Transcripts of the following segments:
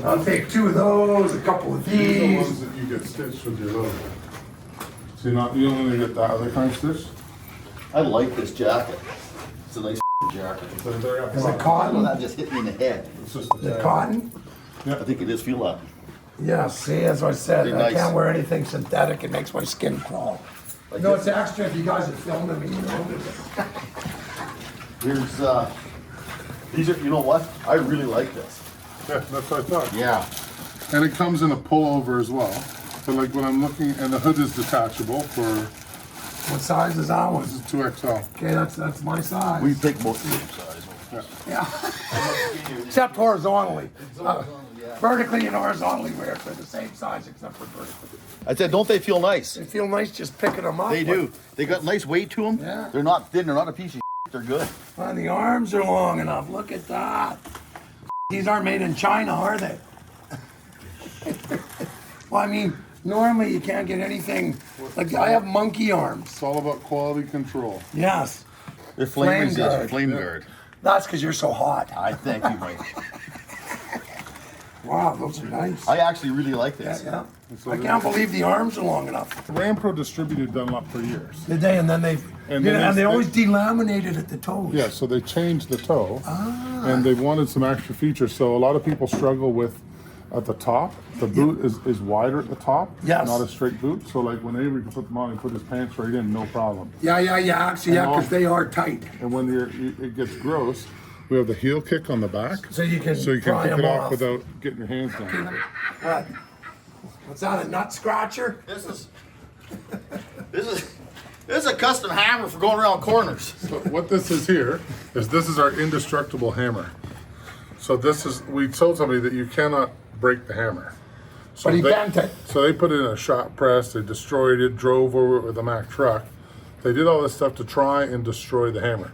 I'll take 2 of those, a couple of These are the these. ones that you get stitched with your logo. So you don't only get that other kind of stitch. I like this jacket. It's a nice jacket. So they're Is it Oh, cotton? that just hit me in the head. It's just Is it cotton? I think it is. Feel that. Yeah, see, as I said, Very I nice. can't wear anything synthetic. It makes my skin crawl. Like No, this. it's extra if you guys are filming me. You know. Here's these are. You know what? I really like this. Yeah, that's what I thought. Yeah. And it comes in a pullover as well. So like when I'm looking, and the hood is detachable for What size is that one? 2XL. Okay, that's my size. We pick most of the sizes. Yeah. Except horizontally. Vertically and horizontally wear they're the same size except for vertically. I said, don't they feel nice? They feel nice just picking them up. They do. They got nice weight to them. Yeah. They're not thin. They're not a piece of shit. They're good. And the arms are long enough. Look at that. These aren't made in China, are they? Well, I mean, normally you can't get anything. Like I have monkey arms. It's all about quality control. Yes. They're flame Flame resistant. guard. Flame guard. That's because you're so hot. I thank you, Mike. Wow, those are nice. I actually really like this. Yeah. So I can't believe the arms are long enough. Ram Pro distributed Dunlop for years. Did they? And then they, And yeah, then and they they- always delaminated at the toes. Yeah, so they changed the toe, and they wanted some extra features. So a lot of people struggle with at the top. The boot is wider at the top, Yes. not a straight boot. So like when Avery could put them on, he put his pants right in, no problem. Yeah. Actually, yeah, because they are tight. And when it gets gross, we have the heel kick on the back, So you can pry pick them it off off. without getting your hands down. What? What's that? A nut scratcher? This is a custom hammer for going around corners. So what this is our indestructible hammer. So we told somebody that you cannot break the hammer. So But he bent it. So they put it in a shop press, they destroyed it, drove over it with a Mack truck. They did all this stuff to try and destroy the hammer.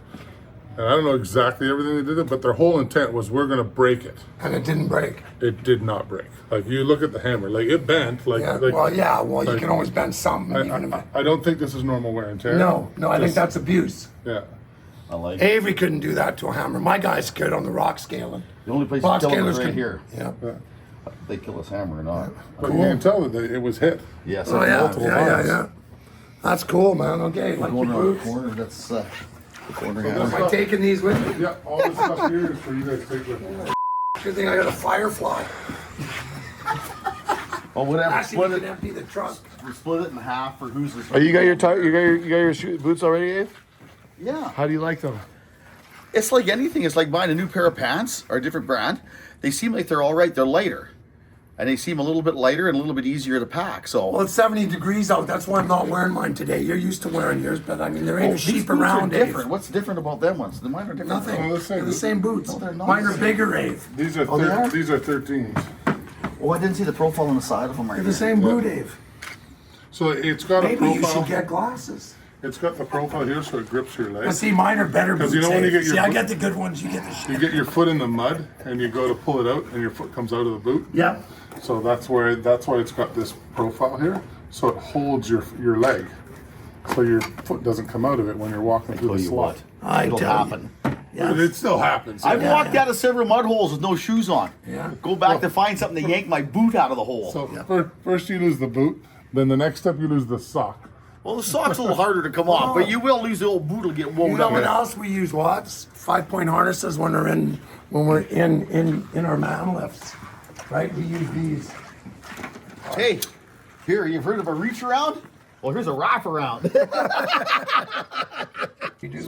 And I don't know exactly everything they did, but their whole intent was we're gonna break it. And it didn't break. It did not break. Like you look at the hammer, like it bent, like, Yeah. like Well, you like- can always bend something. even if I don't think this is normal wear and tear. no, I think Just- that's abuse. Yeah. I like it. Avery couldn't do that to a hammer. My guy's good on the rock scaling. The only place Rock to kill it scalers is right can- here. Yeah. They kill this hammer or not. But you can tell that it was hit. Yes. Oh yeah, multiple yeah. times. That's cool, man. Okay, like your Going around the boots. corner, that's the corner So hammer. Am I taking these with me? Yeah, all this stuff here is for you guys to take with you. Good thing I got a Firefly. Well, whatever. Actually, Split we can it. empty the trunk. We split it in half for who's this. Oh, you got your boots already, Abe? Yeah. How do you like them? It's like anything. It's like buying a new pair of pants or a different brand. They seem like they're all right. They're lighter. And they seem a little bit lighter and a little bit easier to pack. So Well, it's 70 degrees out. That's why I'm not wearing mine today. You're used to wearing yours, but I mean, there ain't a these sheep boots around, are Dave. different. What's different about them ones? The mine are different. Nothing. Oh, the same. They're the same boots. No, they're not Mine the are same. bigger, Dave. These are they are? these are 13s. Oh, I didn't see the profile on the side of them right They're here. the same boot, Dave. So it's got a Maybe you profile. should get glasses. It's got the profile here, so it grips your But leg. see, mine are better boots. 'Cause you know when you Dave. get your See, I boot- get the good ones. You get the You shit. get your foot in the mud and you go to pull it out, and your foot comes out of the boot. Yeah. So that's why it's got this profile here, so it holds your leg, so your foot doesn't come out of it when you're walking through Tell the you slot. I It'll tell happen. Yeah. But it still happens. I've Yeah, walked yeah. out of several mud holes with no shoes on. Yeah. Go back to find something to yank my boot out of the hole. So first you lose the boot, then the next step you lose the sock. Well, the sock's a little harder to come off, but you will lose the old boot. Will get You woven know up. what else we use? Watts, 5-point harnesses when we're in our man lifts, right? We use these. Hey, here, you've heard of a reach around? Well, here's a wrap around.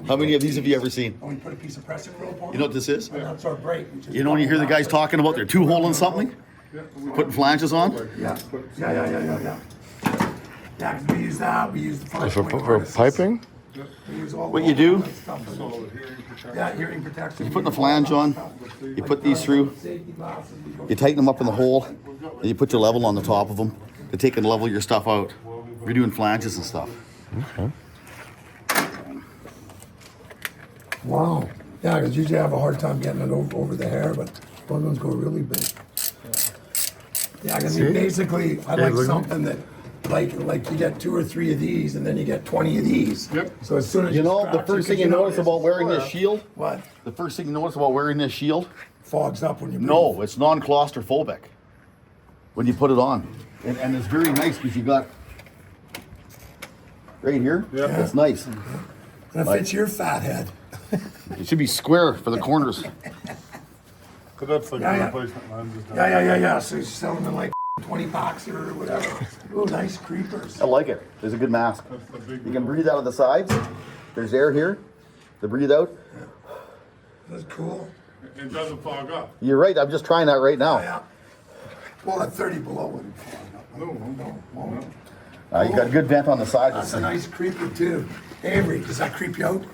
How many of these have you ever seen? And we put a piece of pressing rope on. You know what this is? And that's our brake. We just You know when you hear the guys talking about they're two-holing something? Putting flanges on? Yeah. Yeah. Yeah, 'cause we use that. We use the 5-point For harnesses. piping? We use all What you do? that stuff. Yeah, hearing protection. You put the flange on, you put these through, Safety glasses, we go- you tighten them up in the hole, and you put your level on the top of them to take and level your stuff out. We're doing flanges and stuff. Wow. Yeah, because usually I have a hard time getting it over the hair, but those ones go really big. Yeah, because basically I like look at something that like you get 2 or 3 of these, and then you get 20 of these. Yep. So as soon as You know, the scratch first thing 'cause you know notice it's about wearing this square. shield, What? the first thing you notice about wearing this shield, Fogs up when you breathe. no, it's non-claustrophobic when you put it on. And it's very nice because you got right here, Yeah. it's nice. And it fits your fat head. It should be square for the corners. But that's like Yeah, the yeah. replacement lenses. Yeah. So you sell them in like 20 bucks or whatever. Ooh, nice creepers. I like it. There's a good mask. That's the big You can breathe out of the sides. There's air here to breathe out. That's cool. It doesn't fog up. You're right. I'm just trying that right now. Yeah. Well, at 30 below wouldn't fog up. No. Won't. You got a good vent on the side. That's a nice creeper too. Avery, does that creep you out?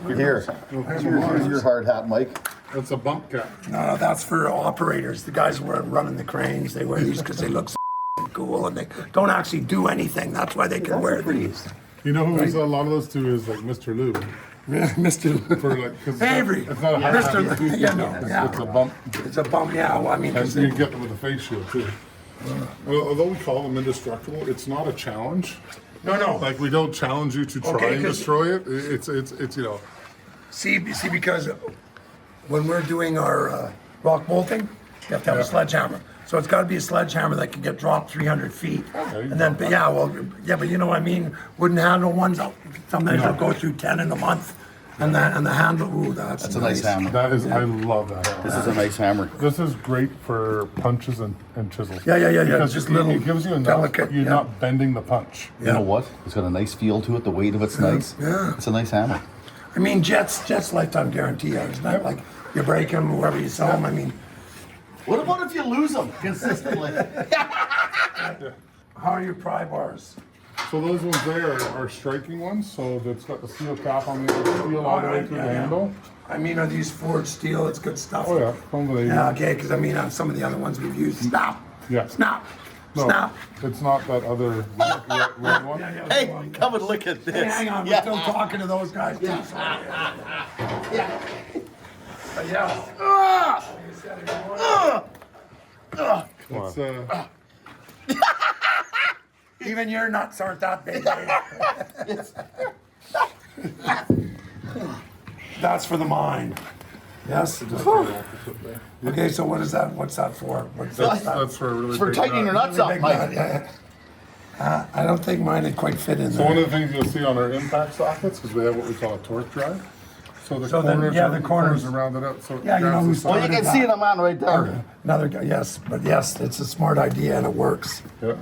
Here. Here's your hard hat, Mike. That's a bump cap. No, that's for operators. The guys who are running the cranes, they wear these because they look so cool and they don't actually do anything. That's why they can wear these. You know who is a lot of those too is like Mr. Lube. Mr. For like, 'cause Avery. It's not a hard hat. Mr. Yeah, no, yeah. It's a bump. It's a bump, yeah. Well, I mean, 'cause And you get them with a face shield too. Well, although we call them indestructible, it's not a challenge. no. Like we don't challenge you to try Okay, and 'cause- destroy it. It's you know. See, because when we're doing our rock bolting, you have to have a sledgehammer. So it's got to be a sledgehammer that can get dropped 300 feet. Okay. And then, but you know what I mean? Wooden handle ones, sometimes they'll go through 10 in a month. And the handle, ooh, that's a nice hammer. That is, I love that. This is a nice hammer. This is great for punches and chisels. Yeah. Because Just it, little it gives you enough. delicate, You're yeah. not bending the punch. You know what? It's got a nice feel to it. The weight of it's nice. yeah. It's a nice hammer. I mean, Jets lifetime guarantee. It's not like you break them, whoever you sell them. I mean, What about if you lose them consistently? how are your pry bars? So those ones there are striking ones. So that's got the steel cap on the steel all the way through the handle. I mean, are these forged steel? It's good stuff. Oh yeah, from the Yeah, okay, because I mean, on some of the other ones we've used, snap, Yeah. snap, No, snap. it's not that other red one. Hey, come and look at this. Hey, hang on, we're still talking to those guys too. So, yeah. But yeah. It's, Even your nuts aren't that big. eh? That's for the mind. Yes. Okay, so what is that? What's that for? What's that? that's for a really It's for big tightening your nut. nuts up, Big Mike. nut, yeah. I don't think mine would quite fit in So one there. of the things you'll see on our impact sockets is we have what we call a torque drive. So the So then, corners, yeah, are, the corners- are rounded out. So it Yeah, you know grabs who's the Well, side. you can see it on mine right there. Another guy, yes, but yes, it's a smart idea and it works. Yeah.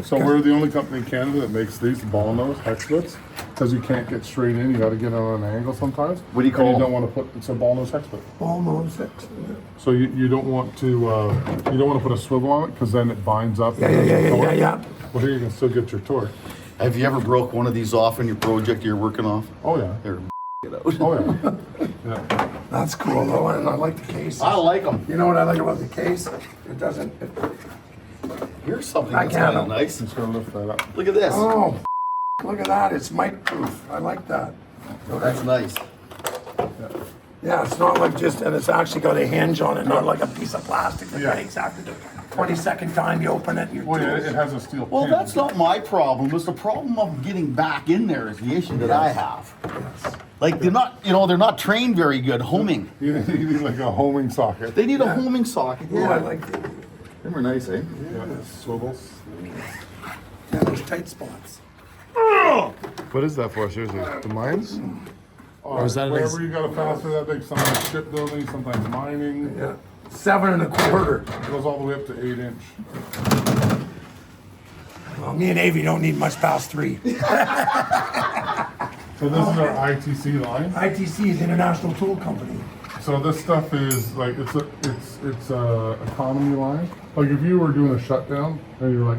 So we're the only company in Canada that makes these ball nose hex bits because you can't get straight in. You got to get on an angle sometimes. What do you call And you them? don't want to put it's a ball nose hex bit. Almost. So you don't want to put a swivel on it because then it binds up. Yeah. Well, here you can still get your torque. Have you ever broke one of these off in your project you're working off? Oh yeah. They're it out. Oh yeah. Yeah. That's cool though, and I like the case. I like them. You know what I like about the case? It doesn't. Here's something I that's can't. kind of nice. Just gonna lift that up. Look at this. Oh, look at that! It's mic proof. I like that. That's nice. Yeah, it's not like just, and it's actually got a hinge on it, not like a piece of plastic that Yeah. breaks after the 22nd time you open it. And Well, yeah, it has a steel Well, pin. that's not my problem. It's the problem of getting back in there is the issue that I have. Like they're not, they're not trained very good homing. You need like a homing socket. They need a homing socket. Oh, Yeah, I like it. them are nice, eh? Yeah, swivels. Yeah, there's tight spots. What is that for? Seriously, the mines? Or is that an wherever you got a faster that big, sometimes shipbuilding, sometimes mining. Yeah, 7 1/4. It goes all the way up to 8 inch. Well, me and Avy don't need much past 3. So this is our ITC line. ITC is International Tool Company. So this stuff is like it's a economy line. Like if you were doing a shutdown and you're like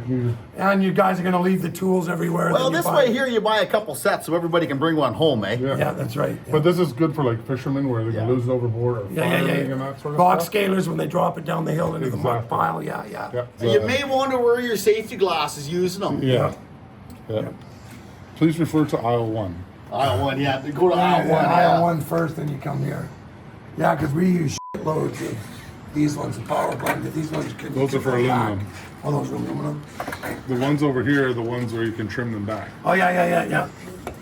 And you guys are gonna leave the tools everywhere. Well, then you this buy- way here you buy a couple sets so everybody can bring one home, eh? Yeah, that's right. Yeah. But this is good for like fishermen where they Yeah. can lose it overboard or farming and that sort of Box stuff. scalers when they drop it down the hill into the mud Exactly. pile. Yeah. Yeah. You may want to wear your safety glasses using them. Yeah. Please refer to aisle 1. Aisle one, yeah. Go to aisle one. Aisle Yeah. 1 first, then you come here. Yeah, because we use loads of These ones, the power blended, these ones can. Those are for can go back. aluminum. Oh, those are aluminum? The ones over here are the ones where you can trim them back. Oh, yeah.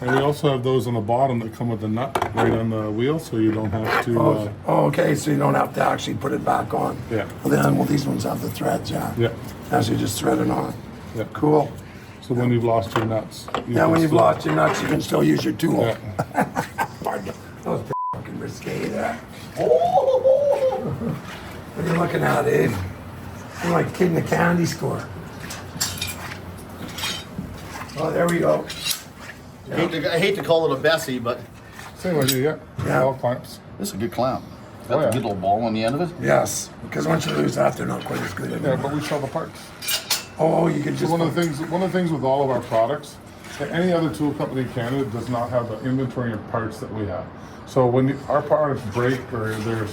And we also have those on the bottom that come with the nut right on the wheel, so you don't have to. Oh, okay, so you don't have to actually put it back on. Yeah. Well, these ones have the threads, yeah. Yeah. As you just thread it on. Yeah. Cool. So when you've lost your nuts. Yeah, when you've lost your nuts, you can still use your tool. Yeah. Pardon. That was pretty fucking risque there. What are you looking at, Abe? I'm like a kid in a candy store. Oh, there we go. I hate to call it a Bessie, but Same idea, yeah. Yeah. All clamps. this is a good clamp. It's got Oh, the yeah. good little ball on the end of it. Yes, because once you lose that, they're not quite as good Yeah, anymore. but we sell the parts. Oh, you can So just. one of the things with all of our products, that any other tool company in Canada does not have the inventory of parts that we have. So when our products break or there's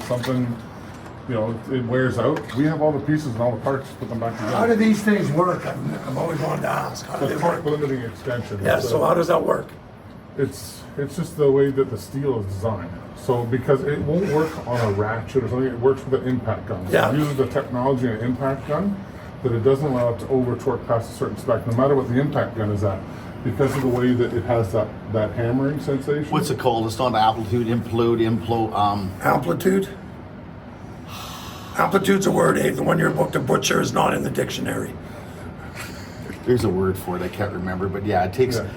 something, it wears out, we have all the pieces and all the parts to put them back How do together. thii things work? I've always wanted to ask. How do The they torque work? limiting extension. Yeah, It's, so how does that work? It's just the way that the steel is designed. So because it won't work on a ratchet or something, it works with an impact gun. So Yeah. it uses the technology in an impact gun that it doesn't allow it to over torque past a certain spec, no matter what the impact gun is at, because of the way that it has that hammering sensation. What's it called? It's not amplitude, implode. Amplitude? Amplitude's a word, Abe. The one you're about to butcher is not in the dictionary. There's a word for it. I can't remember, but yeah, it takes. Yeah.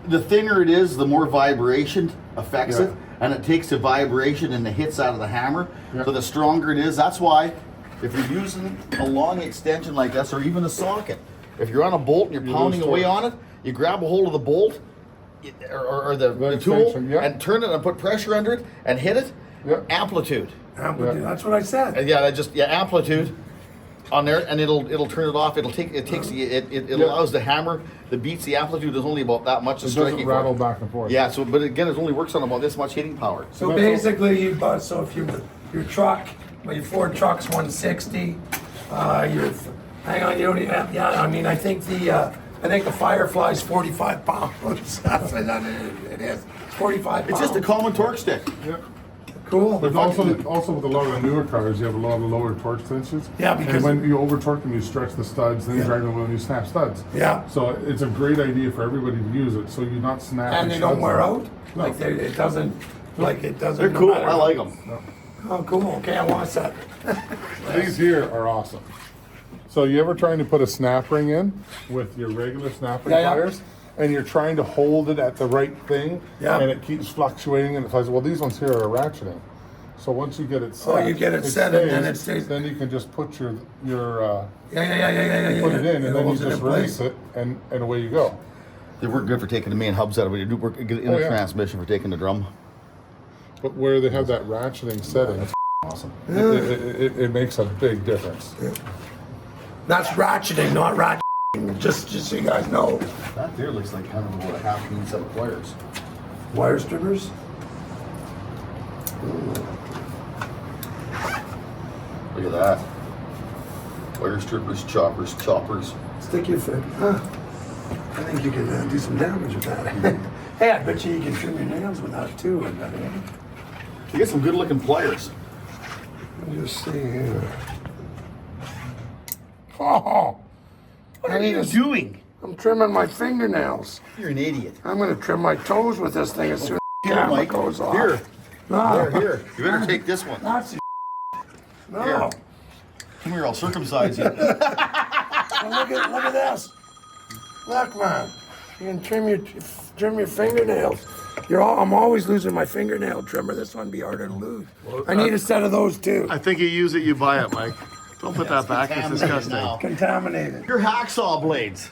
The thinner it is, the more vibration affects Yeah. it, and it takes the vibration and the hits out of the hammer. Yeah. So the stronger it is, that's why if you're using a long extension like this, or even a socket, if you're on a bolt and you're You pounding lose away torque. on it, you grab a hold of the bolt or the tool extension, yeah. and turn it and put pressure under it and hit it. Yeah. Amplitude. Amplitude, Yeah. that's what I said. And amplitude on there, and it'll turn it off. It Yeah. allows the hammer that beats the amplitude is only about that much. It doesn't rattle back and forth. Yeah. So, but again, it only works on about this much hitting power. So that's basically, so if your truck, your Ford truck's 160, hang on, you don't even have, I mean, I think the Firefly's 45 pounds. That's what it is, 45 pounds. It's just a common torque stick. Yeah. Cool. But also with a lot of the newer cars, you have a lot of lower torque tensions. Yeah, because- and when you over torque them, you stretch the studs, then you Yeah. drag them when you snap studs. Yeah. So it's a great idea for everybody to use it, so you're not snapping. And they don't studs wear out. out? No. Like it doesn't, They're no cool. matter- I like them. Oh, cool, okay, I want that. These here are awesome. So you ever trying to put a snap ring in with your regular snapping Yeah. pliers, and you're trying to hold it at the right thing, Yeah. and it keeps fluctuating and it flies. Well, these ones here are ratcheting. So once you get it set, you get it set and then it stays- Then you can just put your Yeah. put it in, and then you holds it in just place. release it, and away you go. They work good for taking the main hubs out of it. They do work good in the yeah. transmission for taking the drum. But where they have that ratcheting setting, Awesome. it makes a big difference. That's ratcheting, not ratcheting, just so you guys know. That there looks like kind of about a half clean set of pliers. Wire strippers? Look at that. Wire strippers, choppers. Stick your foot. Huh. I think you can do some damage with that. Hey, I bet you can trim your nails with that too. You get some good looking pliers. Let me just see here. Oh, What are you doing? I'm trimming my fingernails. You're an idiot. I'm gonna trim my toes with this thing as soon as the Here, camera Mike. goes off. Here. No, Here. You better take this one. that's no. Here. Come here, I'll circumcise you. Well, look at this. Look, man. You can trim your fingernails. I'm always losing my fingernail trimmer. This one be harder to lose. I need a set of those too. I think you use it, you buy it, Mike. Don't put that back. It's Contaminated disgusting. now. Contaminated. Your hacksaw blades.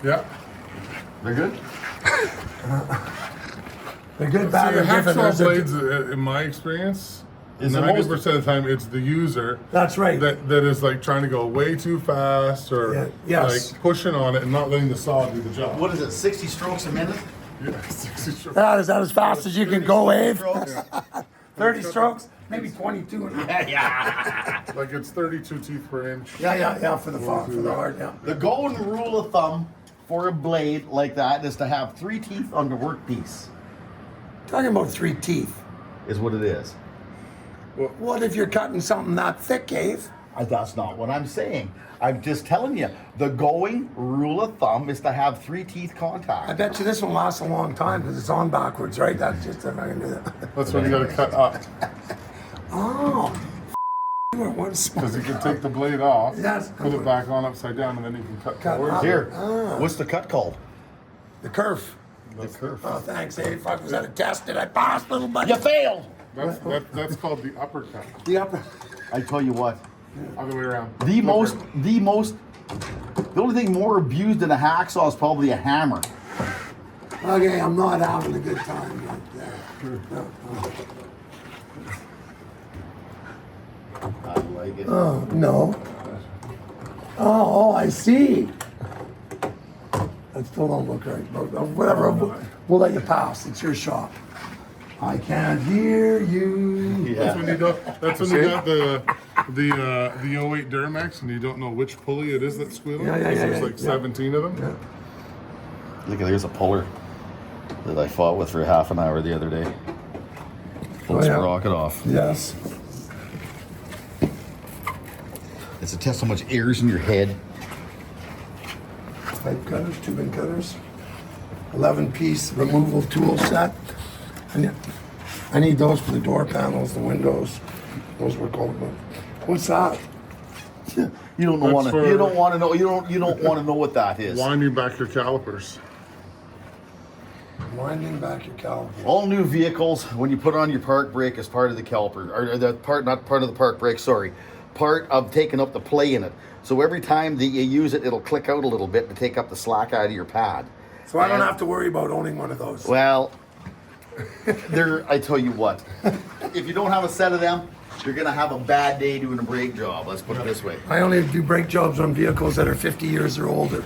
Yeah. They're good? They're good, So bad, your or different. hacksaw There's a- blades, in my experience, Is the 90% most- of the time it's the user That's right. that is like trying to go way too fast or Yeah, yes. like pushing on it and not letting the saw do the job. What is it, 60 strokes a minute? Yeah, 60 strokes. Is that as fast as you can go, Abe? Strokes? 30 strokes? Maybe 22. Yeah. Like it's 32 teeth per inch. Yeah, for the hard, yeah. The golden rule of thumb for a blade like that is to have 3 teeth on the workpiece, Talking about 3 teeth. is what it is. What if you're cutting something that thick, Ave? That's not what I'm saying. I'm just telling you, the going rule of thumb is to have 3 teeth I contact. bet you this one lasts a long time because it's on backwards, right? That's just if I can do that. That's when you gotta cut up. Oh, you were one smart. Because you can take the blade off, Yes. put it back on upside down, and then you can cut Cut forward. up. Here, Ah. what's the cut called? The curve. The curve. Oh, thanks, Ave. I was at a test and I passed, little buddy. You failed! That's called the uppercut. The upper. I tell you what, Other way around. the only thing more abused than a hacksaw is probably a hammer. Okay, I'm not having a good time yet. No. I like it. Oh, no. Oh, I see. That still don't look right, but whatever. We'll let you pass. It's your shop. I can't hear you. That's when you don't. That's when you got the 08 Duramax and you don't know which pulley it is that's squealing. Yeah, 'cause there's yeah. like 17 of them. Yeah. Look, there's a puller that I fought with for half an hour the other day. Pulls yeah. the rocket off. Yes. It's to test how much air's in your head. Pipe cutters, tubing cutters, 11-piece removal tool set. I need those for the door panels, the windows. Those were called. What's that? You don't That's want to. for- You don't want to know. You don't want to know what that is. Winding back your calipers. Winding back your caliper. All new vehicles, when you put on your park brake as part of the caliper, or the part, not part of the park brake, sorry, part of taking up the play in it. So every time that you use it, it'll click out a little bit to take up the slack out of your pad. So I don't And- have to worry about owning one of those. Well, I tell you what, if you don't have a set of them, you're gonna have a bad day doing a brake job. Let's put it this way. I only do brake jobs on vehicles that are 50 years or older.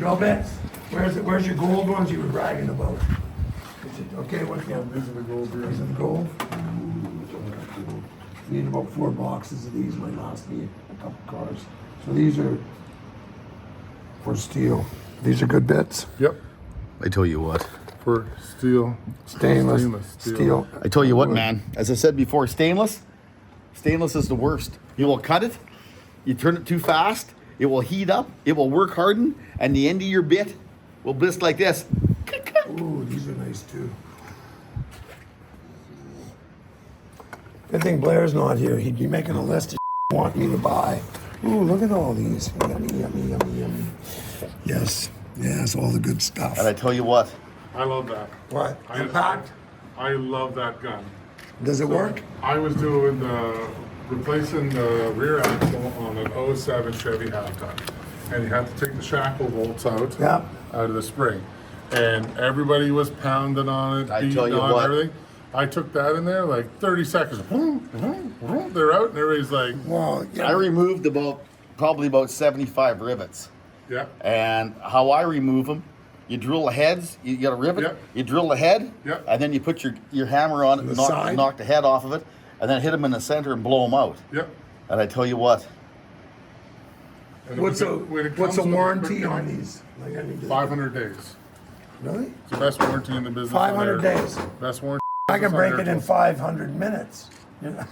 Go bits. Where's your gold ones you were bragging about? Is it okay, what's the These are the gold These beers. are the gold. Need about 4 boxes of these. Might last me a couple cars. So these are for steel. These are good bits. Yep. I tell you what. For steel. Stainless steel. I tell you what, man. As I said before, stainless is the worst. You will cut it. You turn it too fast. It will heat up. It will work harden, and the end of your bit will blist like this. Ooh, these are nice too. Good thing Blair's not here. He'd be making a list of want me to buy. Ooh, look at all these. Yummy, yummy, yummy, yummy. Yes, yes, all the good stuff. And I tell you what. I love that. What? I- Impact? I love that gun. Does it work? I was doing replacing the rear axle on an 07 Chevy half-ton. And you had to take the shackle bolts out, Yeah. out of the spring. And everybody was pounding on it, I beating tell you on what. everything. I took that in there, like 30 seconds. They're out and everybody's like, Well, yeah. I removed probably about 75 rivets. yeah, And how I remove them, you drill the heads, you got a rivet, Yep. you drill the head, Yep. and then you put your hammer on it, the side? knock the head off of it, and then hit them in the center and blow them out. yep. And I tell you what, And What's a when it what's comes a to the warranty quick on gun, these? Like I need to, 500 days. Really? It's the best warranty in the business. 500 there. days. Best warranty. I can on break air it in tools. 500 minutes. You know?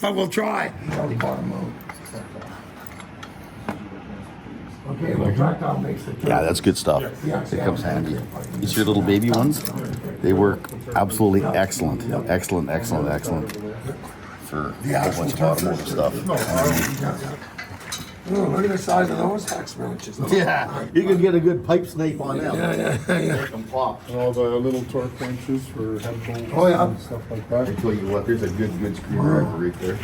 But we'll try. Probably bottom out. Okay, well, Tractile makes the yeah, that's good stuff. Yeah, It comes handy. These are your little baby ones. They work absolutely excellent, excellent, excellent, excellent for The a whole actual bunch of automotive stuff. Oh, look at the size of those hex wrenches. Yeah, you can get a good pipe snake on them. Yeah. Make them pop. And all the little torque wrenches for head bolts Oh, yeah. and stuff like I that. tell you what, there's a good screwdriver right there.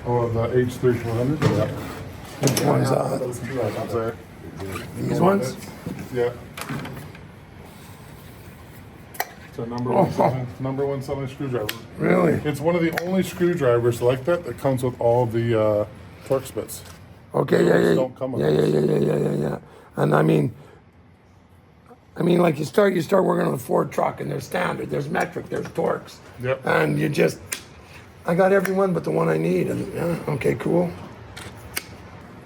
Oh, the H3400. Yeah. Which one's I'm sorry. these ones? Yeah. It's a number one selling screwdriver. Really? It's one of the only screwdrivers like that that comes with all the torque spits. Okay, Those don't come with yeah. And I mean, like you start working on a Ford truck, and there's standard, there's metric, there's torques. Yep. And I got every one but the one I need, and yeah, okay, cool.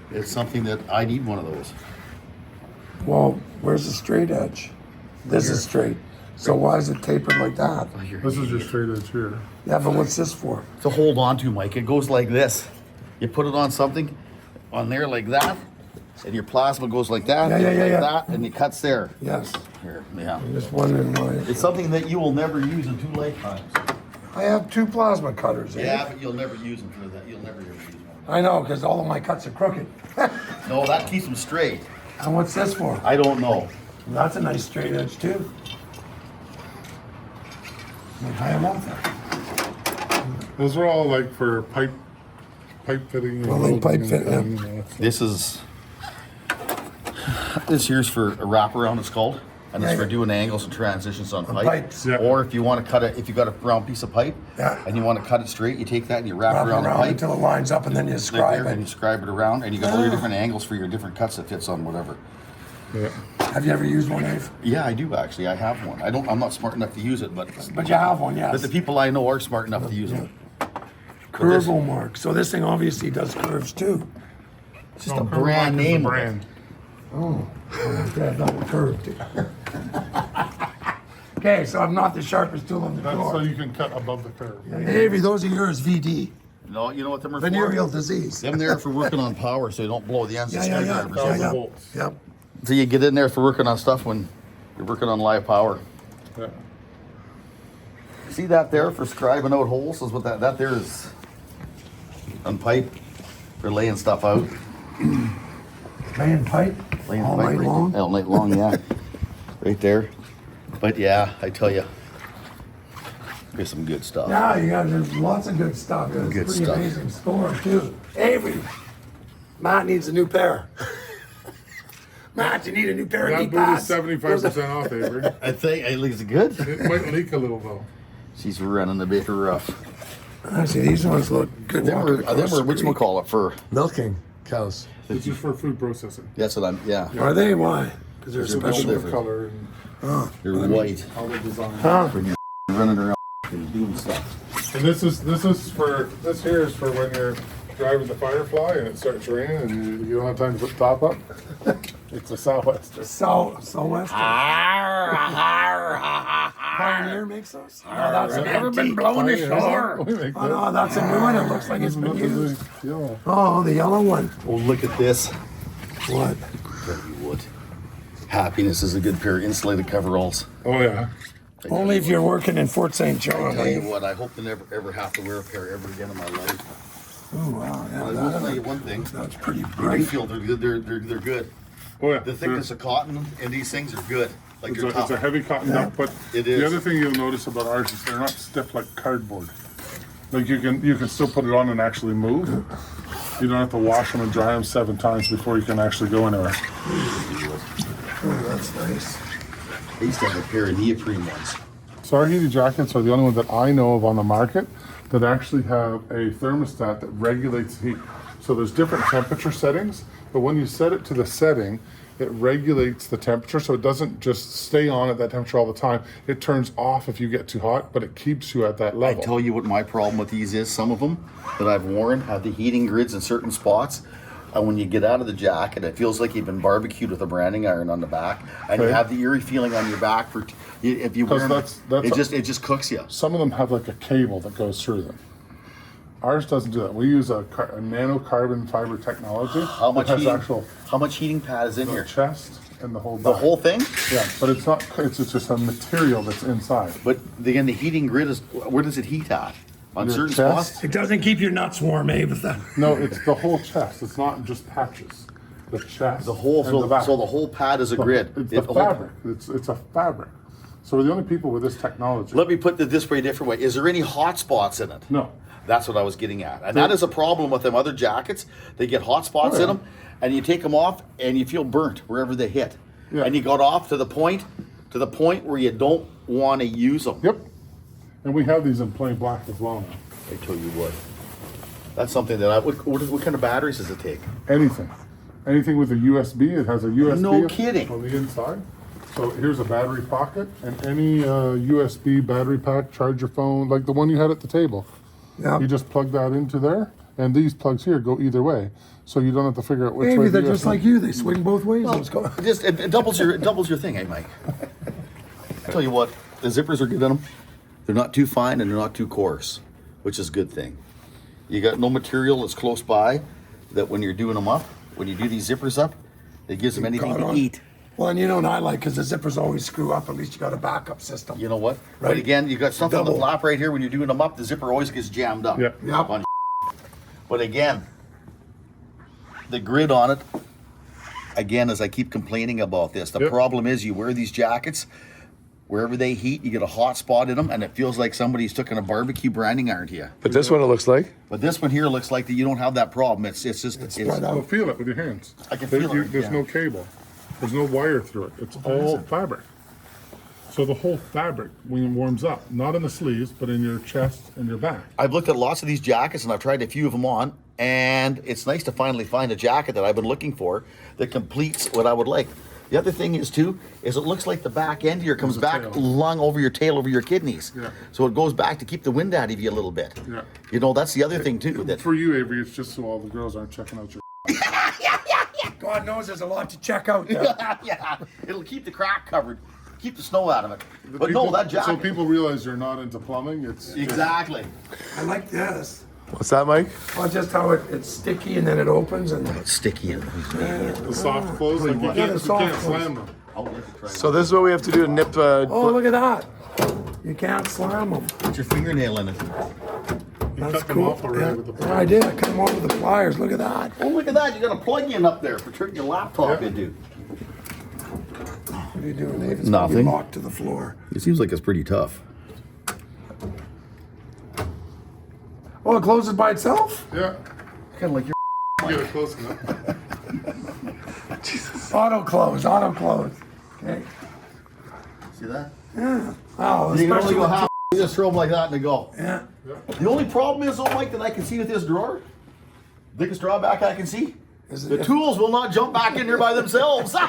It's something that I need one of those. Well, where's the straight edge? This is straight. So why is it tapered like that? This is your straight edge here. Yeah, but what's this for? To hold on to, Mike. It goes like this. You put it on something, on there like that, and your plasma goes like that, like that, and it cuts there. Yes. Here, yeah. I'm just wondering why. It's something that you will never use in 2 lifetimes. I have 2 plasma cutters. Yeah, but you'll never use them for that. You'll never use one. I know, because all of my cuts are crooked. No, that keeps them straight. And what's this for? I don't know. That's a nice straight edge too. I want that. Those are all like for pipe fitting. Well, like pipe fitting, yeah. You know, This here's for a wraparound, it's called. And it's Yeah, for yeah. doing angles and transitions on pipe. pipes. Yeah. Or if you want to cut it, if you got a round piece of pipe Yeah. and you want to cut it straight, you take that and you wrap Wrap around the around pipe. until it lines up and then you Right scribe there, and you it. scribe it around, and you got all your different angles for your different cuts that fits on whatever. yeah. Have you ever used one, Dave? Yeah, I do actually. I have one. I'm not smart enough to use it, but But you have one, but yes. the people I know are smart enough to use them. Curvo mark. So this thing obviously does curves too. It's just No, a Curve brand Mark is the name. brand. Oh, okay, double curved. Okay, so I'm not the sharpest tool on the That's so drawer. you can cut above the curve. Avery, those are yours, VD. No, you know what them are Venereal for? disease. Them there for working on power, so you don't blow the ends of Yeah. screwdrivers. Yeah, Thousand yeah. volts. Yep. So you get in there for working on stuff when you're working on live power. Yeah. See that there for scribing out holes? Is what that there is on pipe for laying stuff out. Laying pipe Laying all pipe night right long. there. All night long, yeah. Right there. But yeah, I tell you, there's some good stuff. Yeah, there's lots of good stuff. It's a Good pretty stuff. amazing store too. Avery, Matt needs a new pair. Matt, you need a new pair of That knee boot is pads. 75% off, Avery. I think it looks good. It might leak a little though. She's running a bit rough. Actually, these ones look good. Them walking were across the which street. call it for? Milking cows. This is for food processing. That's what I'm. Yeah, Are they? Why? Because they're They're special. different. Color and you're white all the design. Huh? when you're running around and doing stuff. And this here is for when you're driving the Firefly and it starts raining and you don't have time to put the top up. It's a Southwester. Southwest. Pioneer makes those. Oh, that's never been blown ashore. We make Oh no, that's a new one. It looks like it's been used. Yeah. Oh, the yellow one. Oh, look at this. What? Tell you what, happiness is a good pair of insulated coveralls. Oh yeah. Only if you're working in Fort St. John. Tell you Eh? what, I hope to never ever have to wear a pair ever again in my life. Oh wow, I will yeah, tell you one thing. that's pretty I bright. feel they're good. They're good. Oh yeah. The thickness of cotton in these things are good. Like It's they're a, tough. it's a heavy cotton duck, but It is. the other thing you'll notice about ours is they're not stiff like cardboard. Like you can still put it on and actually move. You don't have to wash them and dry them 7 times before you can actually go anywhere. Oh, that's nice. I used to have a pair of neoprene ones. So our heated jackets are the only ones that I know of on the market that actually have a thermostat that regulates heat. So there's different temperature settings, but when you set it to the setting, it regulates the temperature, so it doesn't just stay on at that temperature all the time. It turns off if you get too hot, but it keeps you at that I level. tell you what my problem with these is. Some of them that I've worn have the heating grids in certain spots. And when you get out of the jacket, it feels like you've been barbecued with a branding iron on the back, and you Okay. have the eerie feeling on your back for if you wear 'Cause them. that's It just cooks you. Some of them have like a cable that goes through them. Ours doesn't do that. We use a nano carbon fiber technology. How much that has heating? Actual How much heating pad is in the here? chest and the whole The back. whole thing. Yeah, but it's not. It's just a material that's inside. But again, the heating grid is where does it heat at? On Your certain chest? spots. It doesn't keep your nuts warm, eh? With that. No, it's the whole chest. It's not just patches. The chest. The whole and the back. so the whole pad is a grid. It's It- the fabric. It's a fabric. So we're the only people with this technology. Let me put it this way, a different way. Is there any hot spots in it? No. That's what I was getting at. And that is a problem with them other jackets. They get hot spots Oh, yeah. in them, and you take them off, and you feel burnt wherever they hit. Yeah. And you got off to the point where you don't want to use them. Yep. And we have these in plain black as well now. I tell you what. That's something that what kind of batteries does it take? Anything. Anything with a USB, it has a USB No kidding. on the inside. So here's a battery pocket, and any USB battery pack, charge your phone, like the one you had at the table. Yeah. You just plug that into there, and these plugs here go either way. So you don't have to figure out which way Maybe the they're just USB like you. They swing both ways. Let's go. It doubles your thing, eh, Mike? I tell you what, The zippers are good in them. They're not too fine and they're not too coarse, which is a good thing. You got no material that's close by that when you're doing them up, when you do these zippers up, it gives them anything Caught to on. eat. Well, and you know what I like, because the zippers always screw up. At least you got a backup system. You know what? Right. But again, you got something on the Double. flap right here. When you're doing them up, the zipper always gets jammed up. Yeah. Yep. On But again, the grid on it, again, as I keep complaining about this, the Yep. problem is you wear these jackets, wherever they heat, you get a hot spot in them, and it feels like somebody's taken a barbecue branding iron to you. But this one, it looks like. But this one here looks like that you don't have that problem. It's spread out. Well, feel it with your hands. I can feel it, There's yeah. no cable. There's no wire through it. It's all fabric. So the whole fabric, when it warms up, not in the sleeves, but in your chest and your back. I've looked at lots of these jackets and I've tried a few of them on, and it's nice to finally find a jacket that I've been looking for that completes what I would like. The other thing is too, is it looks like the back end here comes There's a back tail. lung over your tail, over your kidneys. Yeah. So it goes back to keep the wind out of you a little bit. Yeah. You know, that's the other thing too. That For you, Avery, it's just so all the girls aren't checking out your. God knows there's a lot to check out there. yeah, it'll keep the crack covered, keep the snow out of it. But People- no, that jacket. So people realize you're not into plumbing. It's Exactly. I like this. What's that, Mike? Well, just how it's sticky and then it opens and It's sticky and the soft clothes. Like you Yeah, can't, the you soft can't clothes. slam them. So this is what we have to do to nip. oh, look at that. You can't slam them. Put your fingernail in it. You That's cut them cool. off already Yeah. with the. Yeah, I did. I cut them off with the pliers. Look at that. Oh, look at that! You got a plug-in up there for turning your laptop Yeah. into. What are you doing, Dave? It's Nothing. locked to the floor. It seems like it's pretty tough. Oh, it closes by itself? Yeah. Kind of like your. Get it close enough. Auto close, auto close. Okay. See that? Oh, You can only especially go with half. You just throw them like that and they go. yeah. The only problem is, though, Mike, that I can see with this drawer, biggest drawback I can see, Is it the if- tools will not jump back in there by themselves. I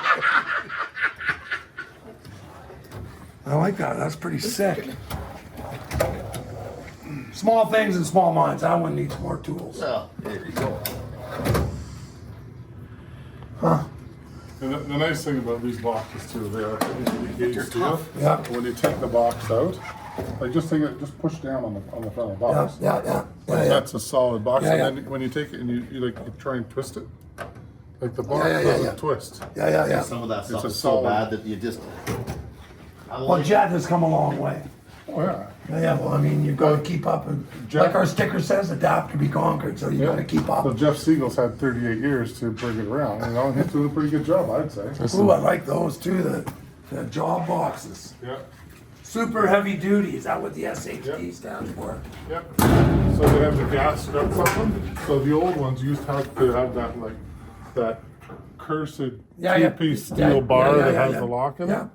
like that. That's pretty sick. Small things and small minds. That one needs more tools. Well, there you go. And the nice thing about these boxes too, they are gauge steel. Yeah. When you take the box out, like just take it, just push down on the front of the Yeah, box. yeah, yeah. Like Yeah, yeah. that's a solid box. Yeah, and yeah. then when you take it and you like you try and twist it, like the box Yeah, yeah, doesn't yeah. twist. Yeah, yeah, yeah. Some of that stuff a is so solid- bad that you just. Well, Jet has come a long way. Oh yeah. Yeah, yeah, well, I mean, you've got to keep up. And Jet- like our sticker says, adapt to be conquered. So you got to keep up. So Jeff Siegel's had 38 years to bring it around. You know, and he's doing a pretty good job, I'd say. Ooh, I like those too. The job boxes. Yeah. Super heavy duty. Is that what the SHD Yeah. stands for? Yep. So they have the gas struts on them. So the old ones used to have that like that cursed two-piece steel bar that has the lock in yeah. it.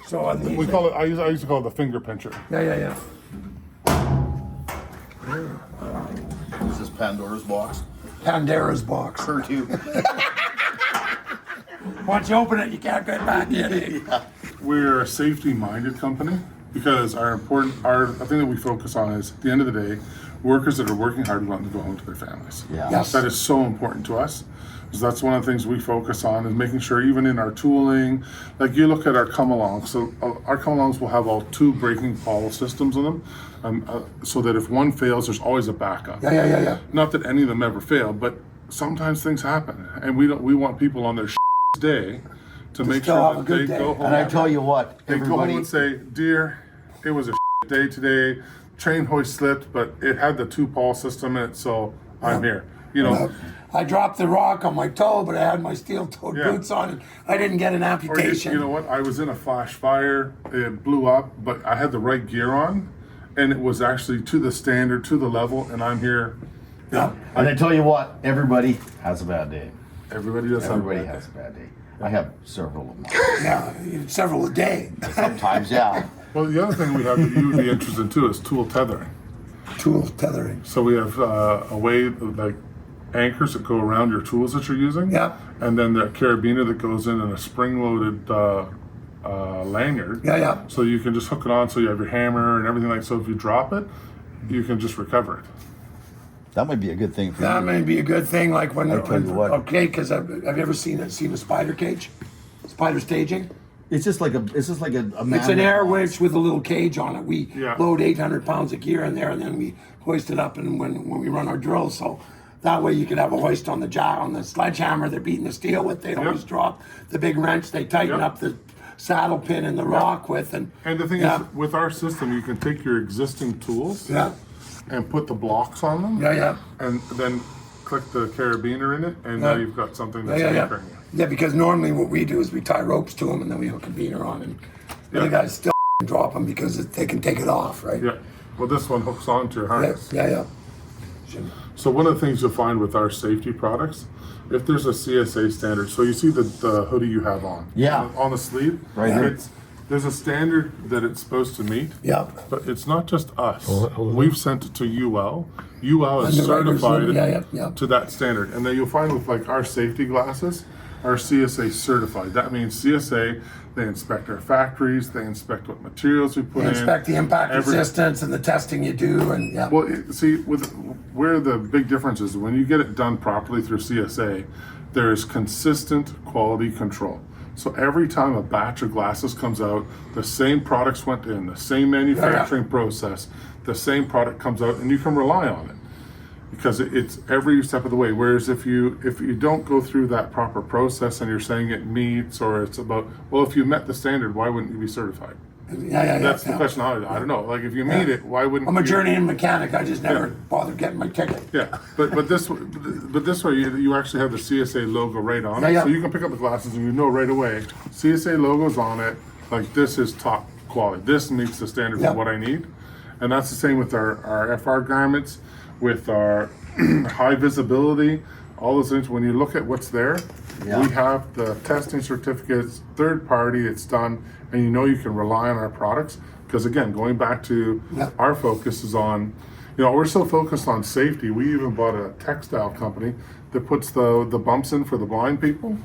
So on these, We call it. I used to call it the finger pincher. yeah, yeah, yeah. This is Pandora's box. Pandora's box. Her too. Once you open it, you can't get back in it. We're a safety-minded company because our thing that we focus on is at the end of the day, workers that are working hard want to go home to their families. Yeah. Yes. That is so important to us. So that's one of the things we focus on is making sure even in our tooling, like you look at our come-alongs, so our come-alongs will have all 2 braking ball systems in them, so that if one fails, there's always a backup. Yeah, yeah, yeah, yeah. Not that any of them ever fail, but sometimes things happen, and we want people on their day to make still sure have a that good they day. go home. And I tell you what, They go home everybody. and say, "Dear, it was a day today. Chain hoist slipped, but it had the 2 pawl system in it, so I'm here." You know, I dropped the rock on my toe, but I had my steel-toed Yeah. boots on, and I didn't get an or amputation. you know what? I was in a flash fire. It blew up, but I had the right gear on, and it was actually to the standard, to the level, and I'm here. Yeah. And I tell you what, everybody has a bad day. Everybody does have Everybody a bad has day. a bad day. I have several of them. Yeah, several a day. Sometimes, yeah. Well, the other thing we have that you would be interested in too is tool tethering. Tool tethering. So we have a way like anchors that go around your tools that you're using. Yeah. And then the carabiner that goes in a spring-loaded lanyard. Yeah, yeah. So you can just hook it on so you have your hammer and everything like so if you drop it, you can just recover it. That might be a good thing for That you. may be a good thing, like when. I tell you what. Okay, because have you ever seen a spider cage? Spider staging? It's just like a It's an air winch with a little cage on it. We Yeah. load 800 pounds of gear in there, and then we hoist it up and when we run our drills. So that way you could have a hoist on the sledgehammer they're beating the steel with. They always drop the big wrench. They tighten Yep. up the saddle pin and the rock with. And the thing yeah. is, with our system, you can take your existing tools Yeah, and put the blocks on them. yeah. And then click the carabiner in it, and now Yeah. you've got something that's Yeah. anchoring you. Yeah, because normally what we do is we tie ropes to them and then we hook a beater on, and the Yeah. other guys still drop them because they can take it off, right? Yeah. Well, this one hooks onto your harness. Yeah. So one of the things you'll find with our safety products, if there's a CSA standard, so you see the hoodie you have on. Yeah. On the sleeve. Right here. There's a standard that it's supposed to meet. Yeah. But it's not just us. Hold it. We've sent it to UL. UL is Underwriters, certified yeah. to that standard. And then you'll find with like our safety glasses, are CSA certified. That means CSA, they inspect our factories, they inspect what materials we put They in. inspect the impact every- resistance and the testing you do, and yeah. Well, see, where the big difference is, when you get it done properly through CSA, there is consistent quality control. So every time a batch of glasses comes out, the same products went in, the same manufacturing process, the same product comes out, and you can rely on it because it's every step of the way. Whereas if you don't go through that proper process and you're saying it meets, or it's about, well, if you met the standard, why wouldn't you be certified? Yeah. That's the question. I don't know. Like if you meet it, why wouldn't I'm a you? journeyman mechanic. I just never bothered getting my ticket. Yeah, but this way you actually have the CSA logo right on it, Yeah. so you can pick up the glasses and you know right away CSA logo's on it. Like this is top quality. This meets the standard Yeah. for what I need, and that's the same with our FR garments, with our high visibility, all those things. When you look at what's there, Yeah. we have the testing certificates, third party. It's done, and you know you can rely on our products because again, going back to Yeah. our focus is on. We're so focused on safety. We even bought a textile company that puts the bumps in for the blind people,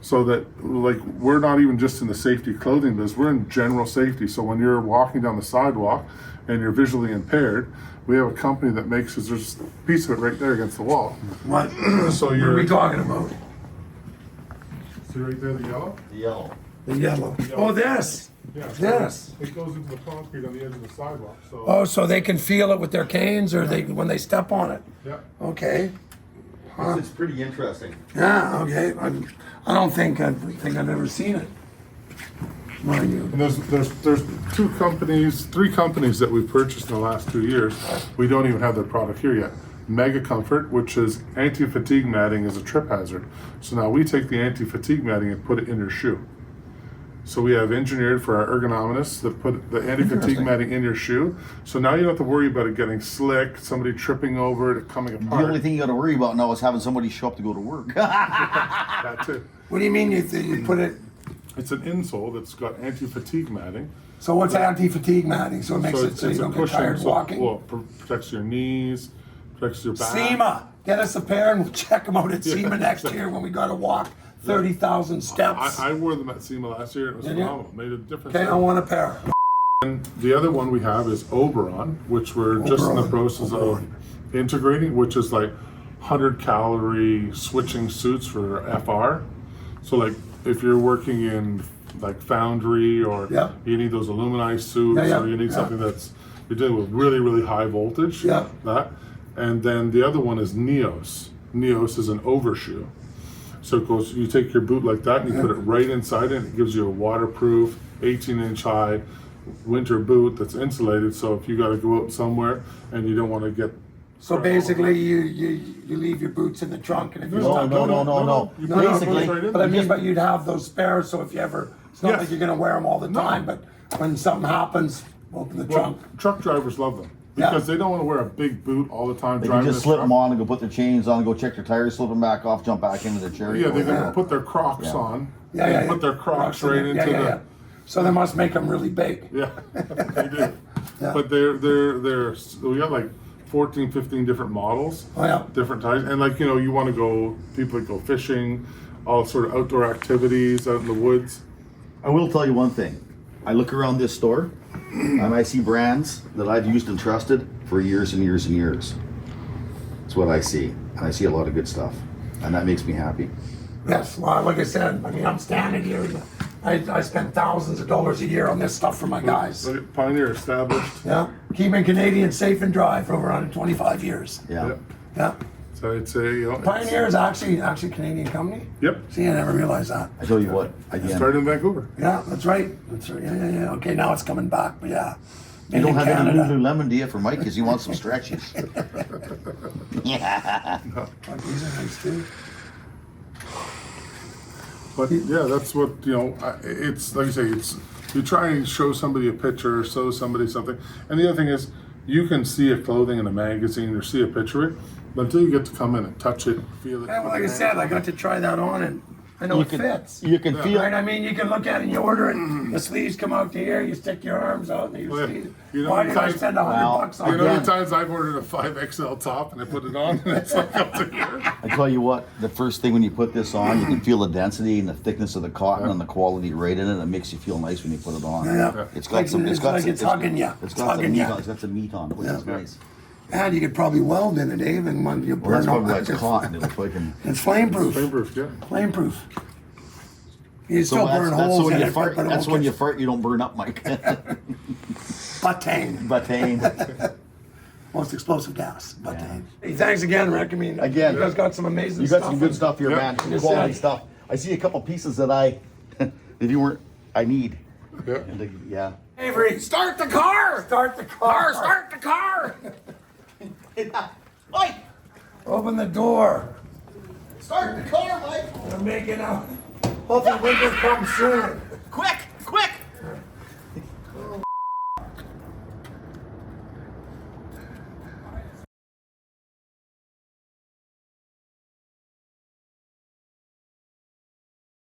so that like we're not even just in the safety clothing business. We're in general safety. So when you're walking down the sidewalk and you're visually impaired, we have a company that makes. There's a piece of it right there against the wall. What? So What are you're we talking about? see right there the yellow. The yellow. The yellow. Oh, this. Yeah. Yes. It goes into the concrete on the edge of the sidewalk. So Oh, so they can feel it with their canes, or they when they step on it. yeah. Okay. It's pretty interesting. Yeah. Okay. I don't think I've ever seen it. What are you? And there's three companies that we've purchased in the last 2 years. We don't even have their product here yet. Mega Comfort, which is anti-fatigue matting, is a trip hazard. So now we take the anti-fatigue matting and put it in your shoe. So we have engineered for our ergonomists that put the anti-fatigue Interesting. matting in your shoe. So now you don't have to worry about it getting slick, somebody tripping over it, coming The apart. only thing you got to worry about now is having somebody show up to go to work. That too. What do you mean you put it? It's an insole that's got anti-fatigue matting. So what's anti-fatigue matting? So it makes it so you don't get tired walking. Well, protects your knees, protects your back. SEMA, get us a pair and we'll check them out at SEMA next year when we got to walk 30,000 steps. I wore them at SEMA last year. It was Did you? phenomenal. Made a difference. Okay, I want a pair. And the other one we have is Oberon, which we're just in the Oberon. process of integrating, which is like 100-calorie switching suits for FR. So like if you're working in like foundry or Yeah. you need those aluminized suits Yeah. or you need Yeah. something that's you're dealing with really, really high voltage. Yeah. That. And then the other one is Neos. Neos is an overshoe. So it goes, you take your boot like that and you put it right inside it, and it gives you a waterproof 18-inch high winter boot that's insulated. So if you got to go out somewhere and you don't want to get So basically, you leave your boots in the trunk, and if you're No, stuck, no, no, no, no. You No, put no, your Basically, boots right in. but I mean, but you'd have those spares. So if you ever, it's not Yes. like you're gonna wear them all the time. But when something happens, open the Well, trunk. truck drivers love them Yeah. because they don't want to wear a big boot all the time. They can driving just this slip truck. them on and go put their chains on, go check their tires, slip them back off, jump back into their chair. Yeah, they Yeah. can put their Crocs Yeah. on. Yeah, and yeah. put their Crocs in right there. into Yeah, the. yeah. So they must make them really big. Yeah, they do. Yeah. But they're we got like 14, 15 different models, Oh yeah. different types, and like you want to go. People that go fishing, all sort of outdoor activities out in the woods. I will tell you one thing. I look around this store and I see brands that I've used and trusted for years and years and years. That's what I see. And I see a lot of good stuff. And that makes me happy. Yes. Well, like I said, I mean, I'm standing here in the I spend thousands of dollars a year on this stuff for my guys. Look at Pioneer established. Yeah, keeping Canadians safe and dry for over 125 years. Yeah. Yep. Yeah, So I'd say, you know, Pioneer is actually a Canadian company. Yep. See, I never realized that. I tell you what, again, Started in Vancouver. Yeah, that's right. That's right. Yeah. Okay, now it's coming back, but yeah. you Made don't in have any Canada. Lululemon, do you, for Mike? Because he wants some stretches. Yeah. Fuck, these are nice too. But yeah, that's what, you know, it's like you say, it's, you try and show somebody a picture, show somebody something. And the other thing is, you can see a clothing in a magazine or see a picture of it, but until you get to come in and touch it, feel it. Yeah, well, like I said, I got to try that on and I know You it can, fits. you can feel Right? I mean, you can look at it and you order it, the sleeves come out to here, you stick your arms out and you Well, sleeves. you know, Why did I sometimes- spend $100 Well, on You know how it? many times I've ordered a 5XL top and I put it on and it's like up to here? I tell you what, the first thing when you put this on, you can feel the density and the thickness of the cotton and the quality right in it. It makes you feel nice when you put it on. Yeah. It's got some. It's like it's hugging ya. It's It's got some hugging meat ya. on. It's got some meat on it, which is nice. And you could probably weld in it, Dave, and when you Well, that's burn probably why off, it's cotton. It'll fucking. it's flame-proof. Flameproof, yeah. Flame-proof. You So still burn holes when in you it, fart. but it That's won't when you catch fart. You don't burn up, Mike. butane. Butane. Most explosive gas, butane. Hey, thanks again, Rick. I mean, Again. you guys got some amazing You stuff. got some good stuff here, Yeah. man. Some Just quality said. stuff. I see a couple pieces that I, if you weren't, I need. Yeah. And, yeah. Avery, start the car! Start the car! Start the car! Mike, Open the door. start the car, Mike. We're making out. Hopefully winter comes soon.